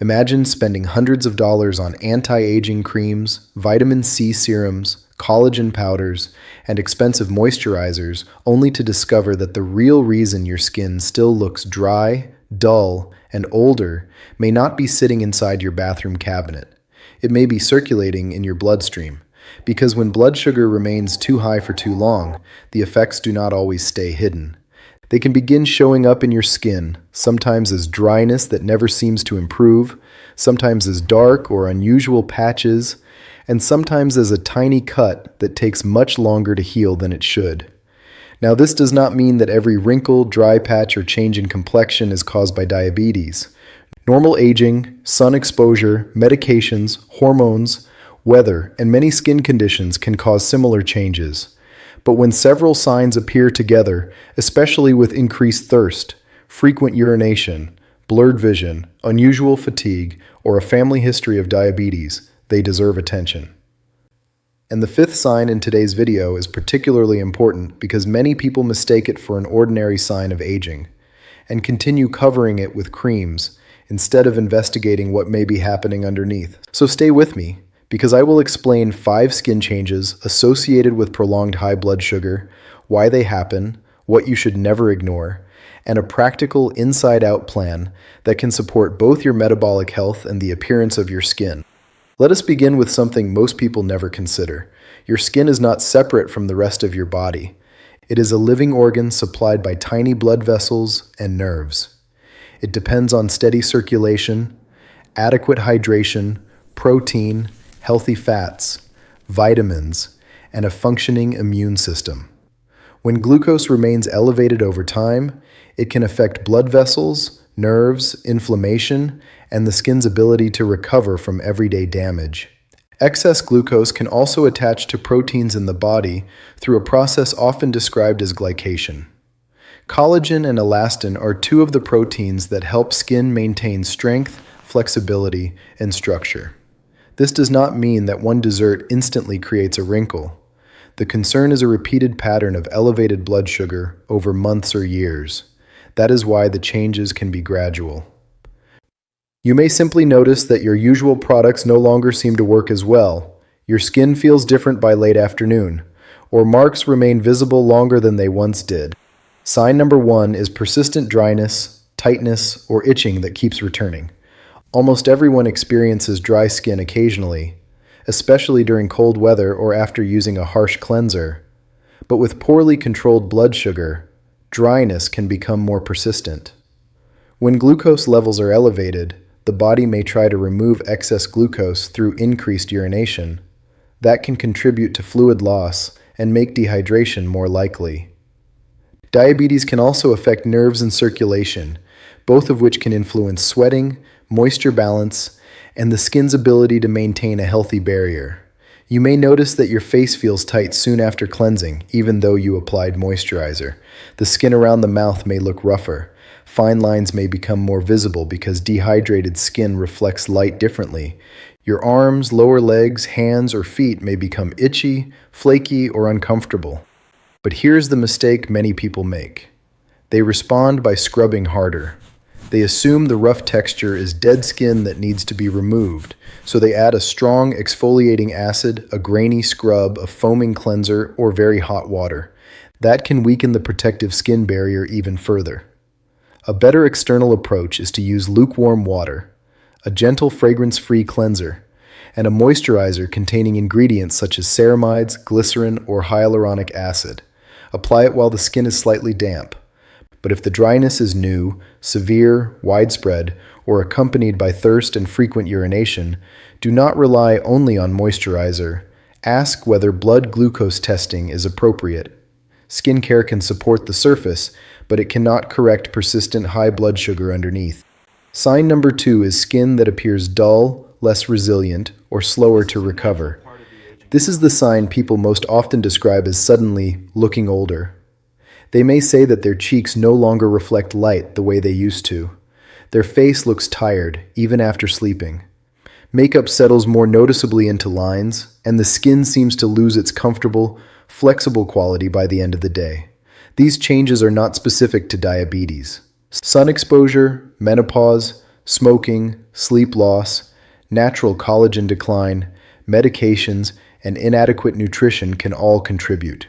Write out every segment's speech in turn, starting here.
Imagine spending hundreds of dollars on anti-aging creams, vitamin C serums, collagen powders, and expensive moisturizers, only to discover that the real reason your skin still looks dry, dull, and older may not be sitting inside your bathroom cabinet. It may be circulating in your bloodstream. Because when blood sugar remains too high for too long, the effects do not always stay hidden. They can begin showing up in your skin, sometimes as dryness that never seems to improve, sometimes as dark or unusual patches, and sometimes as a tiny cut that takes much longer to heal than it should. Now, this does not mean that every wrinkle, dry patch, or change in complexion is caused by diabetes. Normal aging, sun exposure, medications, hormones, weather, and many skin conditions can cause similar changes. But when several signs appear together, especially with increased thirst, frequent urination, blurred vision, unusual fatigue, or a family history of diabetes, they deserve attention. And the fifth sign in today's video is particularly important because many people mistake it for an ordinary sign of aging and continue covering it with creams instead of investigating what may be happening underneath. So stay with me, because I will explain 5 skin changes associated with prolonged high blood sugar, why they happen, what you should never ignore, and a practical inside-out plan that can support both your metabolic health and the appearance of your skin. Let us begin with something most people never consider. Your skin is not separate from the rest of your body. It is a living organ supplied by tiny blood vessels and nerves. It depends on steady circulation, adequate hydration, protein, healthy fats, vitamins, and a functioning immune system. When glucose remains elevated over time, it can affect blood vessels, nerves, inflammation, and the skin's ability to recover from everyday damage. Excess glucose can also attach to proteins in the body through a process often described as glycation. Collagen and elastin are 2 of the proteins that help skin maintain strength, flexibility, and structure. This does not mean that one dessert instantly creates a wrinkle. The concern is a repeated pattern of elevated blood sugar over months or years. That is why the changes can be gradual. You may simply notice that your usual products no longer seem to work as well. Your skin feels different by late afternoon, or marks remain visible longer than they once did. Sign number 1 is persistent dryness, tightness, or itching that keeps returning. Almost everyone experiences dry skin occasionally, especially during cold weather or after using a harsh cleanser. But with poorly controlled blood sugar, dryness can become more persistent. When glucose levels are elevated, the body may try to remove excess glucose through increased urination. That can contribute to fluid loss and make dehydration more likely. Diabetes can also affect nerves and circulation, both of which can influence sweating, moisture balance, and the skin's ability to maintain a healthy barrier. You may notice that your face feels tight soon after cleansing, even though you applied moisturizer. The skin around the mouth may look rougher. Fine lines may become more visible because dehydrated skin reflects light differently. Your arms, lower legs, hands, or feet may become itchy, flaky, or uncomfortable. But here's the mistake many people make. They respond by scrubbing harder. They assume the rough texture is dead skin that needs to be removed, so they add a strong exfoliating acid, a grainy scrub, a foaming cleanser, or very hot water. That can weaken the protective skin barrier even further. A better external approach is to use lukewarm water, a gentle fragrance-free cleanser, and a moisturizer containing ingredients such as ceramides, glycerin, or hyaluronic acid. Apply it while the skin is slightly damp. But if the dryness is new, severe, widespread, or accompanied by thirst and frequent urination, do not rely only on moisturizer. Ask whether blood glucose testing is appropriate. Skincare can support the surface, but it cannot correct persistent high blood sugar underneath. Sign number 2 is skin that appears dull, less resilient, or slower to recover. This is the sign people most often describe as suddenly looking older. They may say that their cheeks no longer reflect light the way they used to. Their face looks tired, even after sleeping. Makeup settles more noticeably into lines, and the skin seems to lose its comfortable, flexible quality by the end of the day. These changes are not specific to diabetes. Sun exposure, menopause, Smoking, sleep loss, natural collagen decline, medications, and inadequate nutrition can all contribute.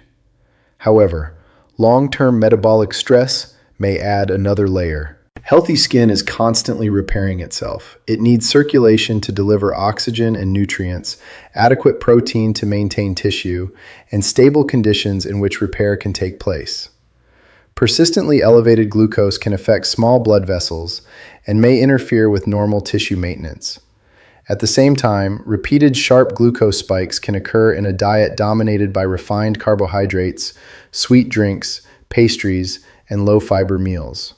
However, long-term metabolic stress may add another layer. Healthy skin is constantly repairing itself. It needs circulation to deliver oxygen and nutrients, adequate protein to maintain tissue, and stable conditions in which repair can take place. Persistently elevated glucose can affect small blood vessels and may interfere with normal tissue maintenance. At the same time, repeated sharp glucose spikes can occur in a diet dominated by refined carbohydrates, sweet drinks, pastries, and low-fiber meals.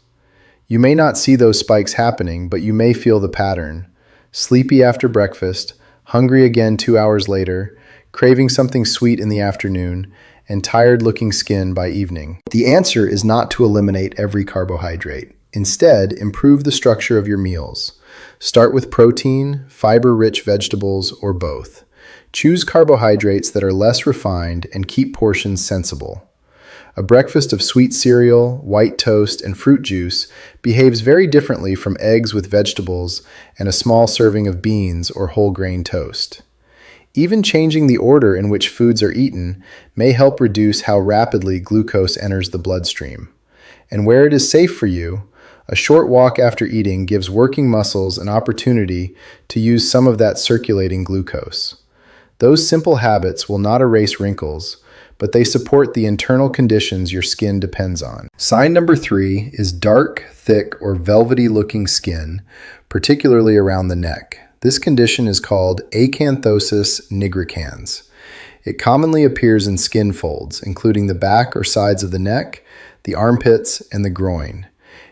You may not see those spikes happening, but you may feel the pattern. Sleepy after breakfast, hungry again 2 hours later, craving something sweet in the afternoon, and tired-looking skin by evening. The answer is not to eliminate every carbohydrate. Instead, improve the structure of your meals. Start with protein, fiber-rich vegetables, or both. Choose carbohydrates that are less refined and keep portions sensible. A breakfast of sweet cereal, white toast, and fruit juice behaves very differently from eggs with vegetables and a small serving of beans or whole grain toast. Even changing the order in which foods are eaten may help reduce how rapidly glucose enters the bloodstream. And where it is safe for you, a short walk after eating gives working muscles an opportunity to use some of that circulating glucose. Those simple habits will not erase wrinkles, but they support the internal conditions your skin depends on. Sign number 3 is dark, thick, or velvety-looking skin, particularly around the neck. This condition is called acanthosis nigricans. It commonly appears in skin folds, including the back or sides of the neck, the armpits, and the groin.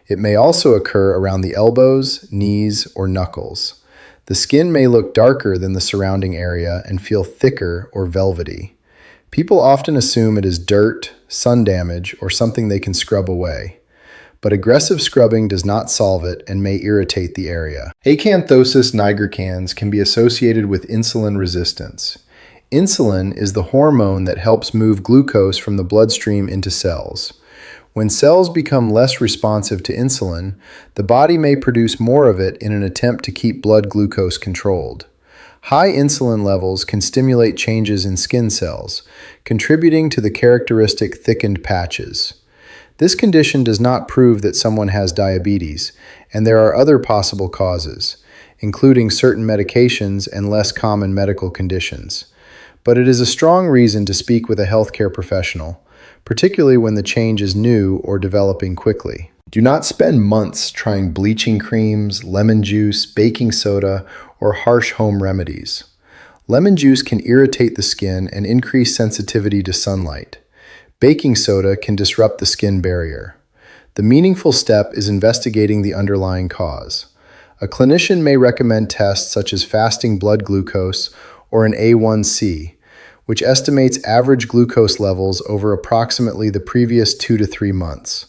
It may also occur around the elbows, knees, or knuckles. The skin may look darker than the surrounding area and feel thicker or velvety. People often assume it is dirt, sun damage, or something they can scrub away. But aggressive scrubbing does not solve it and may irritate the area. Acanthosis nigricans can be associated with insulin resistance. Insulin is the hormone that helps move glucose from the bloodstream into cells. When cells become less responsive to insulin, the body may produce more of it in an attempt to keep blood glucose controlled. High insulin levels can stimulate changes in skin cells, contributing to the characteristic thickened patches. This condition does not prove that someone has diabetes, and there are other possible causes, including certain medications and less common medical conditions. But it is a strong reason to speak with a healthcare professional, particularly when the change is new or developing quickly. Do not spend months trying bleaching creams, lemon juice, baking soda, or harsh home remedies. Lemon juice can irritate the skin and increase sensitivity to sunlight. Baking soda can disrupt the skin barrier. The meaningful step is investigating the underlying cause. A clinician may recommend tests such as fasting blood glucose or an A1C, which estimates average glucose levels over approximately the previous 2 to 3 months.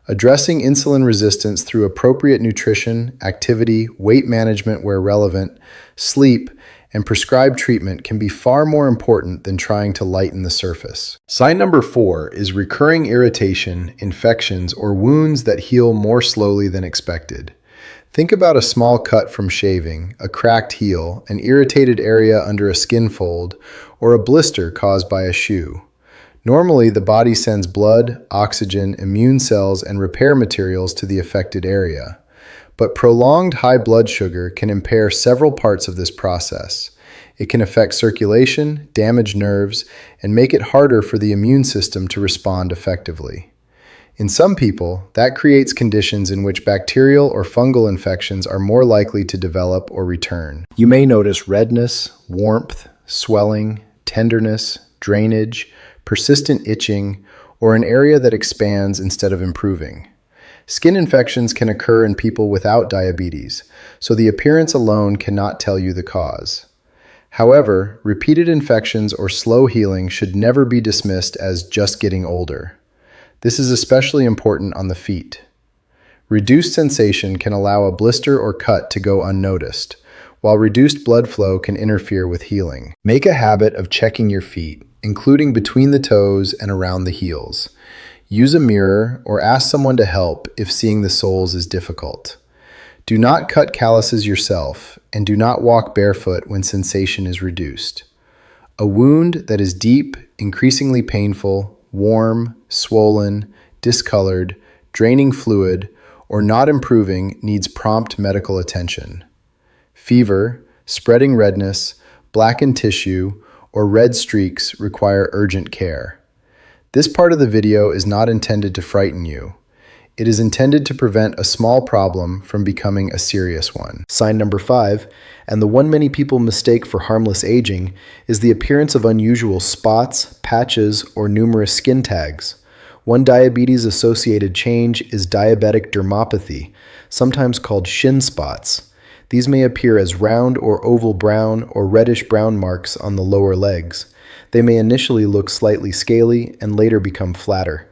Addressing insulin resistance through appropriate nutrition, activity, weight management where relevant, sleep, and prescribed treatment can be far more important than trying to lighten the surface. Sign number 4 is recurring irritation, infections, or wounds that heal more slowly than expected. Think about a small cut from shaving, a cracked heel, an irritated area under a skin fold, or a blister caused by a shoe. Normally, the body sends blood, oxygen, immune cells, and repair materials to the affected area. But prolonged high blood sugar can impair several parts of this process. It can affect circulation, damage nerves, and make it harder for the immune system to respond effectively. In some people, that creates conditions in which bacterial or fungal infections are more likely to develop or return. You may notice redness, warmth, swelling, tenderness, drainage, persistent itching, or an area that expands instead of improving. Skin infections can occur in people without diabetes, so the appearance alone cannot tell you the cause. However, repeated infections or slow healing should never be dismissed as just getting older. This is especially important on the feet. Reduced sensation can allow a blister or cut to go unnoticed, while reduced blood flow can interfere with healing. Make a habit of checking your feet, including between the toes and around the heels. Use a mirror or ask someone to help if seeing the soles is difficult. Do not cut calluses yourself, and do not walk barefoot when sensation is reduced. A wound that is deep, increasingly painful, warm, swollen, discolored, draining fluid, or not improving needs prompt medical attention. Fever, spreading redness, blackened tissue, or red streaks require urgent care. This part of the video is not intended to frighten you. It is intended to prevent a small problem from becoming a serious one. Sign number 5, and the one many people mistake for harmless aging, is the appearance of unusual spots, patches, or numerous skin tags. One diabetes-associated change is diabetic dermopathy, sometimes called shin spots. These may appear as round or oval brown or reddish-brown marks on the lower legs. They may initially look slightly scaly and later become flatter.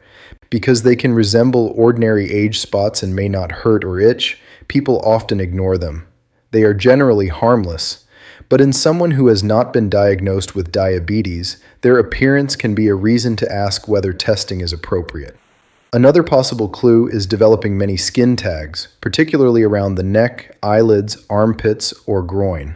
Because they can resemble ordinary age spots and may not hurt or itch, people often ignore them. They are generally harmless, but in someone who has not been diagnosed with diabetes, their appearance can be a reason to ask whether testing is appropriate. Another possible clue is developing many skin tags, particularly around the neck, eyelids, armpits, or groin.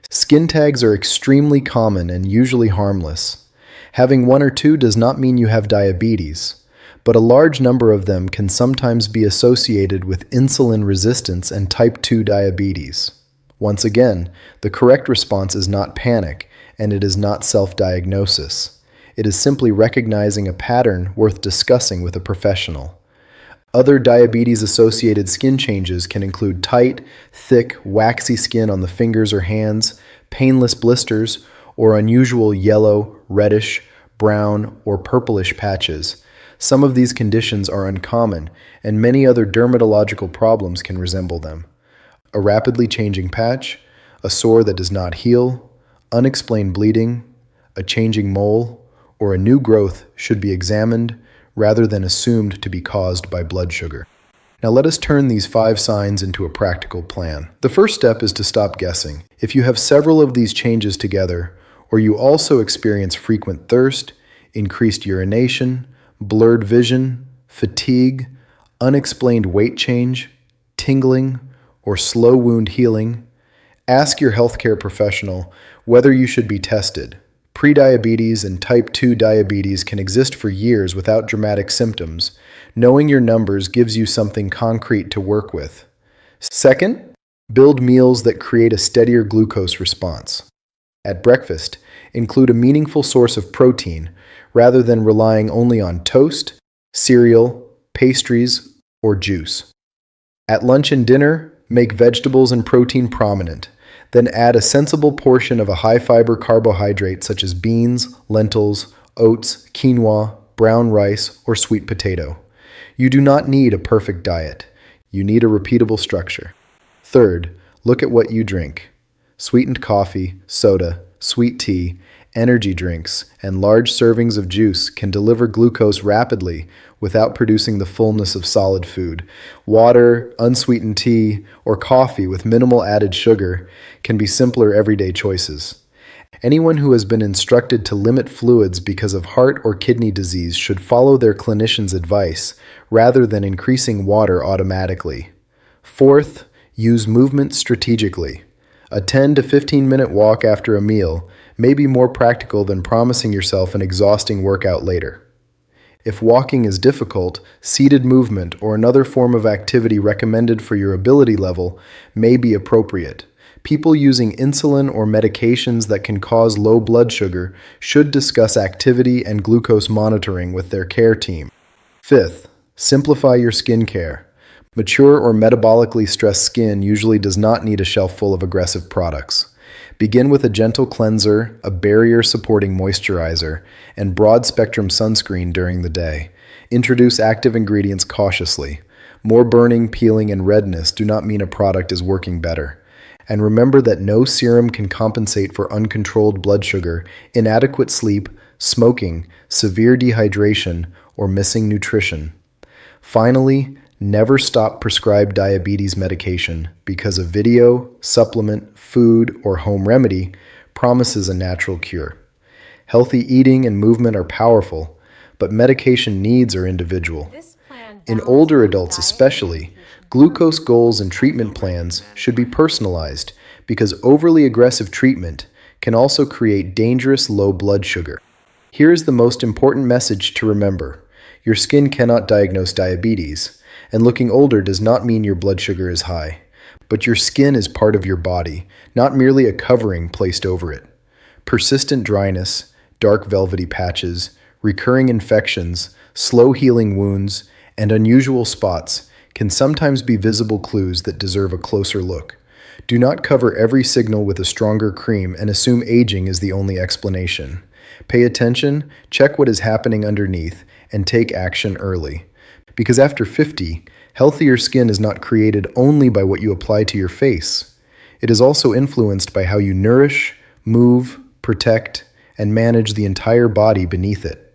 Skin tags are extremely common and usually harmless. Having one or two does not mean you have diabetes, but a large number of them can sometimes be associated with insulin resistance and type 2 diabetes. Once again, the correct response is not panic, and it is not self-diagnosis. It is simply recognizing a pattern worth discussing with a professional. Other diabetes-associated skin changes can include tight, thick, waxy skin on the fingers or hands, painless blisters, or unusual yellow, reddish, brown, or purplish patches. Some of these conditions are uncommon, and many other dermatological problems can resemble them. A rapidly changing patch, a sore that does not heal, unexplained bleeding, a changing mole, or a new growth should be examined rather than assumed to be caused by blood sugar. Now let us turn these 5 signs into a practical plan. The first step is to stop guessing. If you have several of these changes together, or you also experience frequent thirst, increased urination, blurred vision, fatigue, unexplained weight change, tingling, or slow wound healing, ask your healthcare professional whether you should be tested. Prediabetes and type 2 diabetes can exist for years without dramatic symptoms. Knowing your numbers gives you something concrete to work with. Second, build meals that create a steadier glucose response. At breakfast, include a meaningful source of protein rather than relying only on toast, cereal, pastries, or juice. At lunch and dinner, make vegetables and protein prominent. Then add a sensible portion of a high-fiber carbohydrate such as beans, lentils, oats, quinoa, brown rice, or sweet potato. You do not need a perfect diet. You need a repeatable structure. Third, look at what you drink. Sweetened coffee, soda, sweet tea, energy drinks, and large servings of juice can deliver glucose rapidly without producing the fullness of solid food. Water, unsweetened tea, or coffee with minimal added sugar can be simpler everyday choices. Anyone who has been instructed to limit fluids because of heart or kidney disease should follow their clinician's advice rather than increasing water automatically. Fourth, use movement strategically. A 10 to 15-minute walk after a meal may be more practical than promising yourself an exhausting workout later. If walking is difficult, seated movement or another form of activity recommended for your ability level may be appropriate. People using insulin or medications that can cause low blood sugar should discuss activity and glucose monitoring with their care team. Fifth, simplify your skincare. Mature or metabolically stressed skin usually does not need a shelf full of aggressive products. Begin with a gentle cleanser, a barrier-supporting moisturizer, and broad-spectrum sunscreen during the day. Introduce active ingredients cautiously. More burning, peeling, and redness do not mean a product is working better. And remember that no serum can compensate for uncontrolled blood sugar, inadequate sleep, smoking, severe dehydration, or missing nutrition. Finally, never stop prescribed diabetes medication because a video, supplement, food, or home remedy promises a natural cure. Healthy eating and movement are powerful, but medication needs are individual. In older adults especially, Glucose goals and treatment plans should be personalized because overly aggressive treatment can also create dangerous low blood sugar. Here is the most important message to remember. Your skin cannot diagnose diabetes, and looking older does not mean your blood sugar is high. But your skin is part of your body, not merely a covering placed over it. Persistent dryness, dark velvety patches, recurring infections, slow healing wounds, and unusual spots can sometimes be visible clues that deserve a closer look. Do not cover every signal with a stronger cream and assume aging is the only explanation. Pay attention, check what is happening underneath, and take action early. Because after 50, healthier skin is not created only by what you apply to your face. It is also influenced by how you nourish, move, protect, and manage the entire body beneath it.